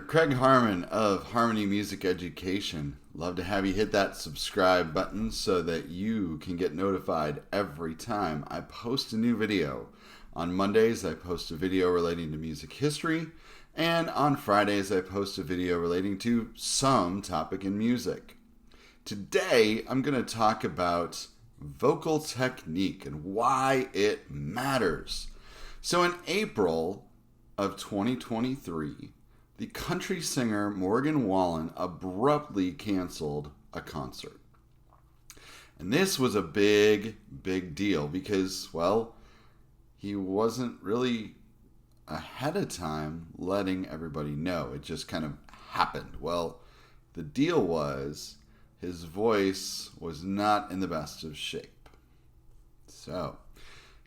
Craig Harmon of Harmanny Music Education. Love to have you hit that subscribe button so that you can get notified every time I post a new video. On Mondays, I post a video relating to music history, and on Fridays, I post a video relating to some topic in music. Today, I'm going to talk about vocal technique and why it matters. So in April of 2023, the country singer Morgan Wallen abruptly canceled a concert. And this was a big deal because, well, he wasn't really ahead of time letting everybody know. It just kind of happened. Well, the deal was his voice was not in the best of shape. So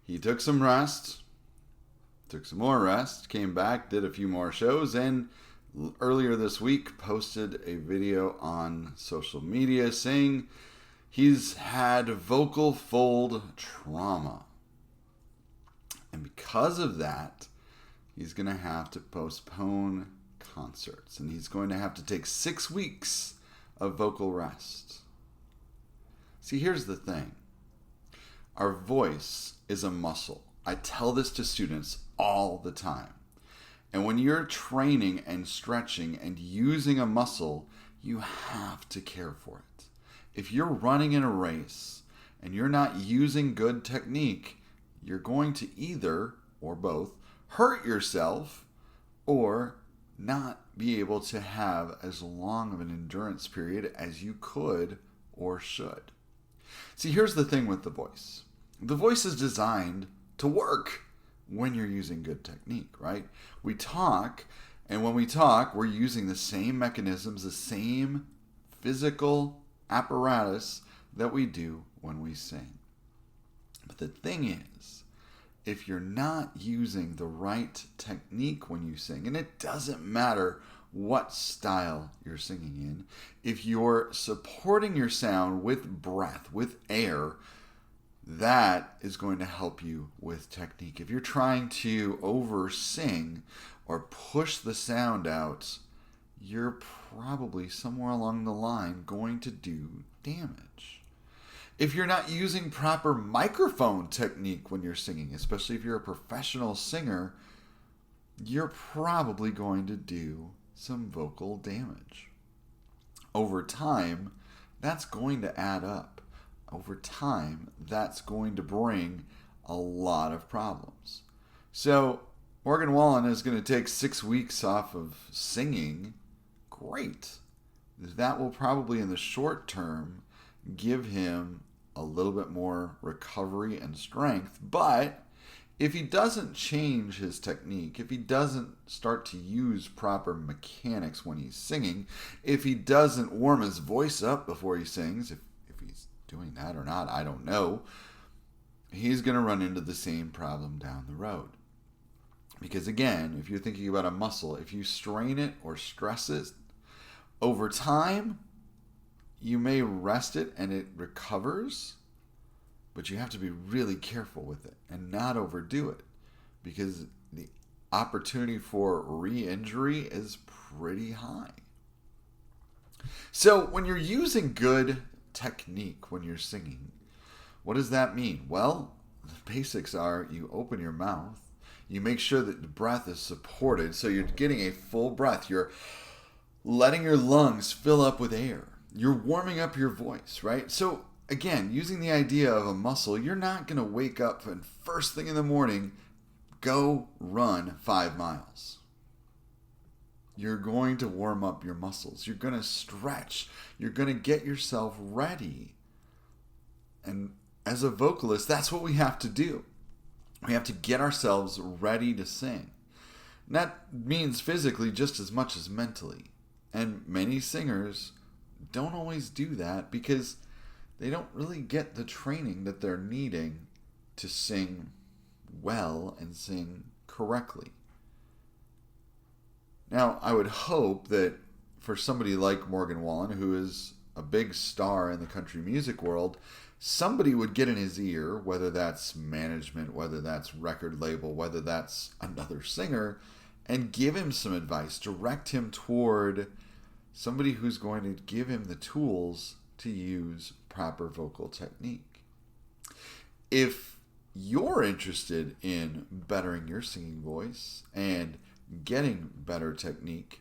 he took some rest. Took some more rest, came back, did a few more shows, and earlier this week posted a video on social media saying he's had vocal fold trauma. And because of that, he's going to have to postpone concerts. And he's going to have to take 6 weeks of vocal rest. See, here's the thing. Our voice is a muscle. I tell this to students all the time. And when you're training and stretching and using a muscle, you have to care for it. If you're running in a race and you're not using good technique, you're going to either, or both, hurt yourself or not be able to have as long of an endurance period as you could or should. See, here's the thing with the voice. The voice is designed to work when you're using good technique, right? We talk, and when we talk, we're using the same mechanisms, the same physical apparatus that we do when we sing. But the thing is, if you're not using the right technique when you sing, and it doesn't matter what style you're singing in, if you're supporting your sound with breath, with air, that is going to help you with technique. If you're trying to over-sing or push the sound out, you're probably somewhere along the line going to do damage. If you're not using proper microphone technique when you're singing, especially if you're a professional singer, you're probably going to do some vocal damage. Over time, that's going to add up. Over time, that's going to bring a lot of problems. So, Morgan Wallen is going to take 6 weeks off of singing. Great. That will probably, in the short term, give him a little bit more recovery and strength. But if he doesn't change his technique, if he doesn't start to use proper mechanics when he's singing, if he doesn't warm his voice up before he sings, if he's doing that or not, I don't know, he's going to run into the same problem down the road. Because again, if you're thinking about a muscle, if you strain it or stress it, over time, you may rest it and it recovers, but you have to be really careful with it and not overdo it, because the opportunity for re-injury is pretty high. So when you're using good technique when you're singing, what does that mean? Well, the basics are you open your mouth, you make sure that the breath is supported, so you're getting a full breath, you're letting your lungs fill up with air, you're warming up your voice, right? So again, using the idea of a muscle, you're not going to wake up and first thing in the morning go run 5 miles. You're going to warm up your muscles. You're going to stretch. You're going to get yourself ready. And as a vocalist, that's what we have to do. We have to get ourselves ready to sing. And that means physically just as much as mentally. And many singers don't always do that because they don't really get the training that they're needing to sing well and sing correctly. Now, I would hope that for somebody like Morgan Wallen, who is a big star in the country music world, somebody would get in his ear, whether that's management, whether that's record label, whether that's another singer, and give him some advice. Direct him toward somebody who's going to give him the tools to use proper vocal technique. If you're interested in bettering your singing voice and getting better technique,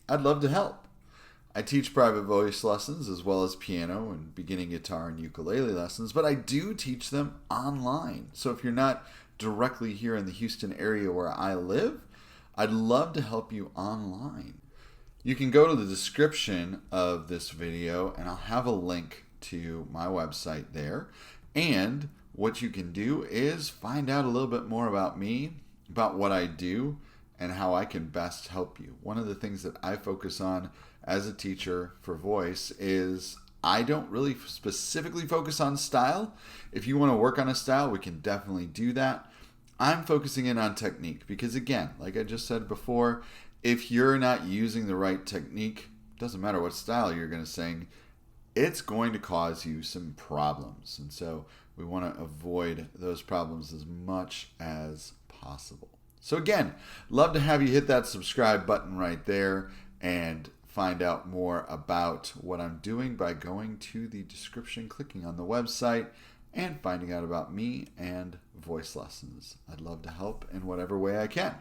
I'd love to help. I teach private voice lessons as well as piano and beginning guitar and ukulele lessons, but I do teach them online. So if you're not directly here in the Houston area where I live, I'd love to help you online. You can go to the description of this video and I'll have a link to my website there. And what you can do is find out a little bit more about me, about what I do, and how I can best help you. One of the things that I focus on as a teacher for voice is I don't really specifically focus on style. If you want to work on a style, we can definitely do that. I'm focusing in on technique because, again, like I just said before, if you're not using the right technique, doesn't matter what style you're going to sing, it's going to cause you some problems. And so we want to avoid those problems as much as possible. So again, love to have you hit that subscribe button right there and find out more about what I'm doing by going to the description, clicking on the website, and finding out about me and voice lessons. I'd love to help in whatever way I can.